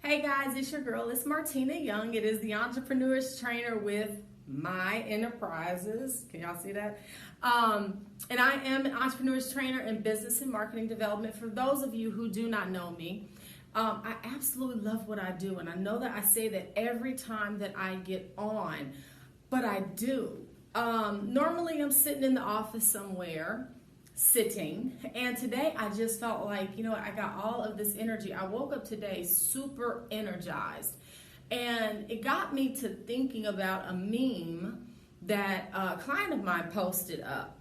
Hey guys, it's your girl. It's Martina Young. It is the Entrepreneur's Trainer with My Enterprises. Can y'all see that? And I am an Entrepreneur's Trainer in Business and Marketing Development. For those of you who do not know me, I absolutely love what I do. And I know that I say that every time that I get on, but I do. Normally I'm sitting in the office somewhere, and today I just felt like, I got all of this energy. I woke up today super energized, and it got me to thinking about a meme that a client of mine posted up.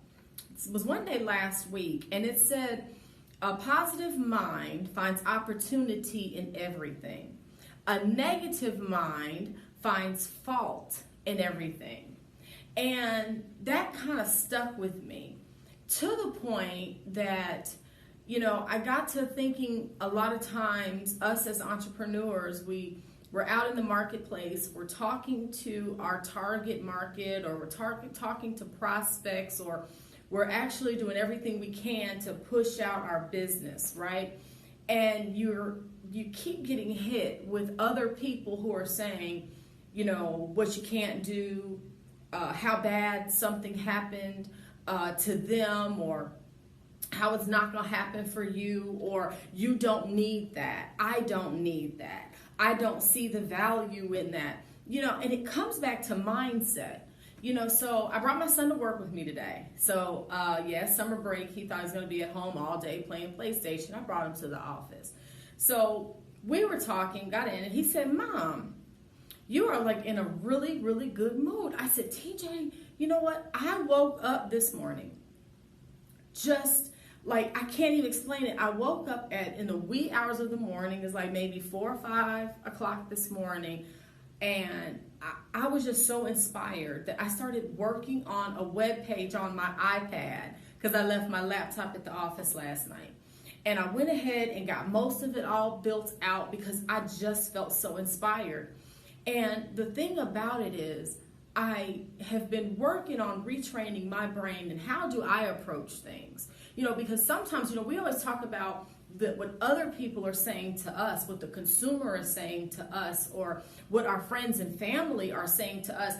It was one day last week, and it said, "A positive mind finds opportunity in everything. A negative mind finds fault in everything." And that kind of stuck with me, to the point that, I got to thinking a lot of times, us as entrepreneurs, we're out in the marketplace, we're talking to our target market, or we're talking to prospects, or we're actually doing everything we can to push out our business, right? And you keep getting hit with other people who are saying, what you can't do, how bad something happened to them, or how it's not going to happen for you, or you don't need that. I don't need that. I don't see the value in that. And it comes back to mindset. So I brought my son to work with me today. So, summer break, he thought he was going to be at home all day playing PlayStation. I brought him to the office. So we were talking, got in, and he said, "Mom, you are like in a really, really good mood." I said, "TJ, you know what? I woke up this morning just like, I can't even explain it. I woke up in the wee hours of the morning. It's like maybe 4 or 5 o'clock this morning. And I was just so inspired that I started working on a web page on my iPad, because I left my laptop at the office last night. And I went ahead and got most of it all built out because I just felt so inspired. And the thing about it is, I have been working on retraining my brain and how do I approach things. Because sometimes, we always talk about what other people are saying to us, what the consumer is saying to us, or what our friends and family are saying to us.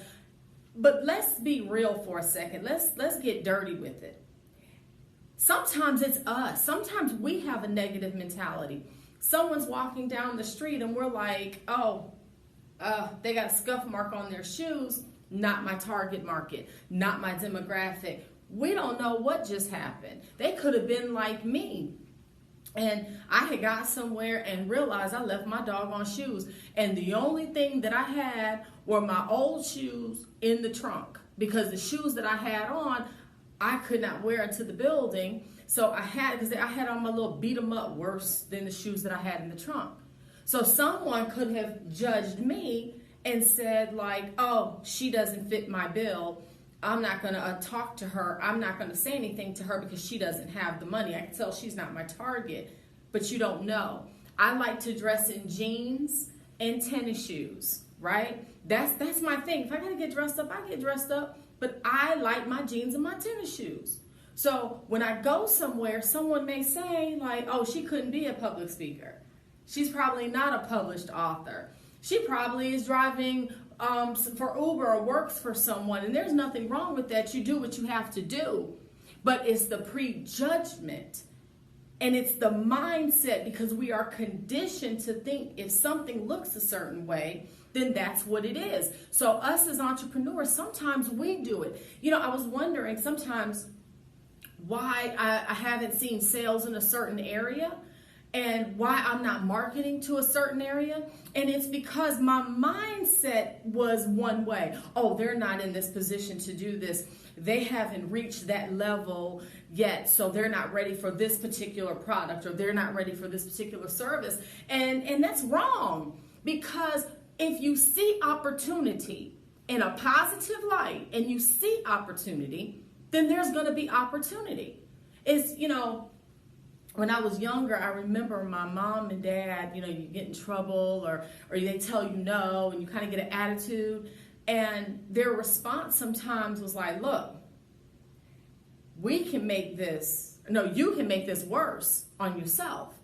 But let's be real for a second. Let's get dirty with it. Sometimes it's us. Sometimes we have a negative mentality. Someone's walking down the street and we're like, they got a scuff mark on their shoes. Not my target market, not my demographic. We don't know what just happened. They could have been like me. And I had got somewhere and realized I left my doggone shoes. And the only thing that I had were my old shoes in the trunk, because the shoes that I had on, I could not wear into the building. So I had on my little beat 'em up, worse than the shoes that I had in the trunk. So someone could have judged me and said like, "Oh, she doesn't fit my bill. I'm not going to talk to her. I'm not going to say anything to her because she doesn't have the money. I can tell she's not my target." But you don't know. I like to dress in jeans and tennis shoes, right? That's my thing. If I got to get dressed up, I get dressed up. But I like my jeans and my tennis shoes. So when I go somewhere, someone may say like, "Oh, she couldn't be a public speaker. She's probably not a published author. She probably is driving for Uber or works for someone." And there's nothing wrong with that. You do what you have to do. But it's the prejudgment. And it's the mindset, because we are conditioned to think if something looks a certain way, then that's what it is. So us as entrepreneurs, sometimes we do it. I was wondering sometimes why I haven't seen sales in a certain area, and why I'm not marketing to a certain area. And it's because my mindset was one way. "Oh, they're not in this position to do this. They haven't reached that level yet, so they're not ready for this particular product, or they're not ready for this particular service." And that's wrong, because if you see opportunity in a positive light and you see opportunity, then there's going to be opportunity. When I was younger, I remember my mom and dad, you get in trouble, or they tell you no, and you kind of get an attitude. And their response sometimes was like, "Look, you can make this worse on yourself."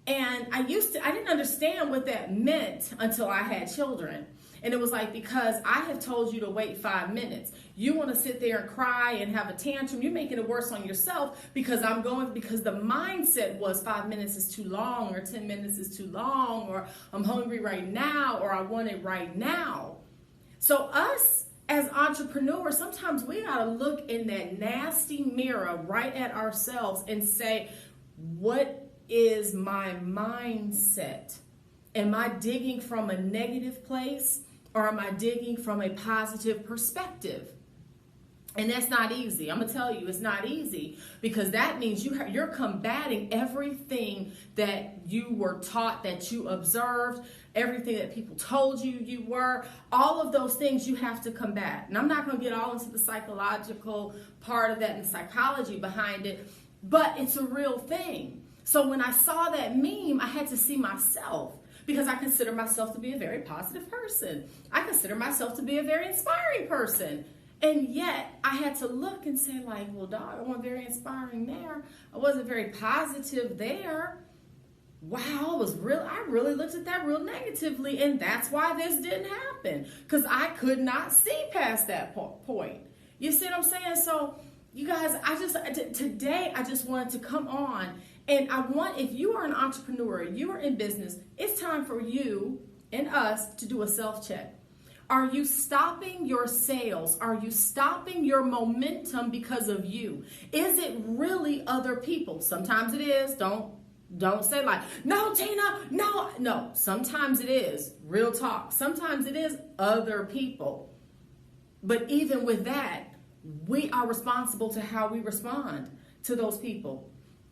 And I didn't understand what that meant until I had children. And it was like, because I have told you to wait 5 minutes. You want to sit there and cry and have a tantrum. You're making it worse on yourself because because the mindset was 5 minutes is too long, or 10 minutes is too long, or I'm hungry right now, or I want it right now. So us as entrepreneurs, sometimes we got to look in that nasty mirror right at ourselves and say, what is my mindset? Am I digging from a negative place, or am I digging from a positive perspective? And that's not easy. I'm going to tell you, it's not easy, because that means you're combating everything that you were taught, that you observed, everything that people told you were. All of those things you have to combat. And I'm not going to get all into the psychological part of that and the psychology behind it, but it's a real thing. So when I saw that meme, I had to see myself, because I consider myself to be a very positive person. I consider myself to be a very inspiring person. And yet I had to look and say, like, well, dog, I wasn't very inspiring there. I wasn't very positive there. Wow, I really looked at that real negatively. And that's why this didn't happen, because I could not see past that point. You see what I'm saying? So you guys, today I just wanted to come on. And if you are an entrepreneur, you are in business, it's time for you and us to do a self-check. Are you stopping your sales? Are you stopping your momentum because of you? Is it really other people? Sometimes it is. Don't say like, no, Tina, no. No, sometimes it is. Real talk. Sometimes it is other people. But even with that, we are responsible to how we respond to those people.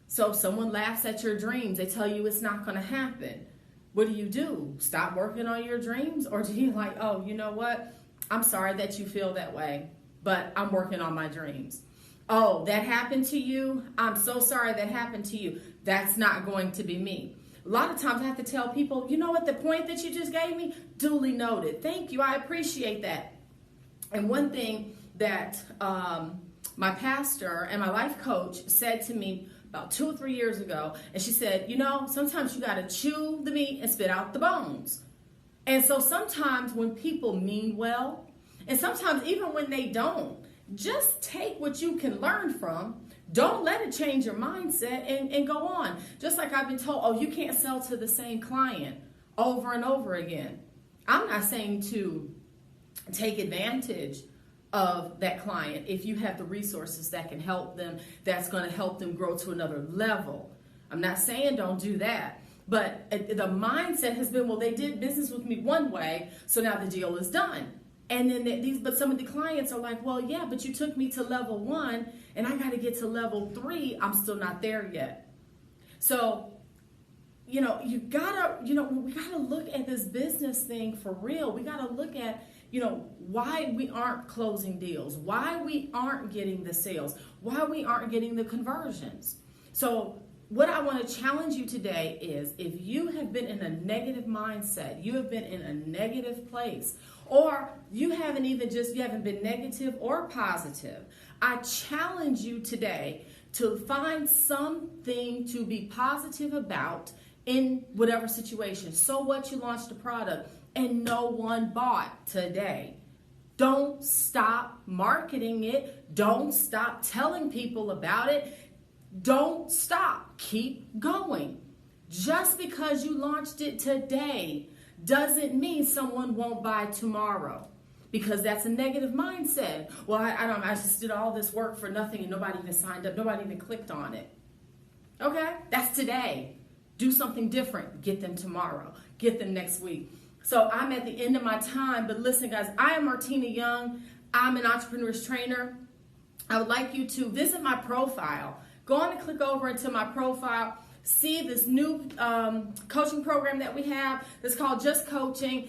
So if someone laughs at your dreams, they tell you it's not going to happen. What do? Stop working on your dreams? Or do you like, oh, you know what? I'm sorry that you feel that way, but I'm working on my dreams. Oh, that happened to you? I'm so sorry that happened to you. That's not going to be me. A lot of times I have to tell people, you know what, the point that you just gave me, duly noted. Thank you. I appreciate that. And one thing that my pastor and my life coach said to me about 2 or 3 years ago, and she said, you know, sometimes you got to chew the meat and spit out the bones. And so sometimes when people mean well, and sometimes even when they don't, just take what you can learn from. Don't let it change your mindset and go on. Just like I've been told, oh, you can't sell to the same client over and over again. I'm not saying to take advantage of that client if you have the resources that can help them, that's going to help them grow to another level. I'm not saying don't do that, but the mindset has been, well, they did business with me one way, so now the deal is done. And then but some of the clients are like, well, yeah, but you took me to level 1 and I got to get to level 3. I'm still not there yet. So, we gotta look at this business thing for real. We got to look at, why we aren't closing deals, why we aren't getting the sales, why we aren't getting the conversions. So what I want to challenge you today is, if you have been in a negative mindset, you have been in a negative place, or you haven't been negative or positive, I challenge you today to find something to be positive about in whatever situation. So what, you launched a product and no one bought today. Don't stop marketing it. Don't stop telling people about it. Don't stop. Keep going. Just because you launched it today doesn't mean someone won't buy tomorrow, because that's a negative mindset. Well, I just did all this work for nothing and nobody even signed up. Nobody even clicked on it. Okay? That's today. Do something different. Get them tomorrow. Get them next week. So I'm at the end of my time, but listen, guys, I am Martina Young. I'm an entrepreneur's trainer. I would like you to visit my profile. Go on and click over into my profile. See this new coaching program that we have that's called Just Coaching.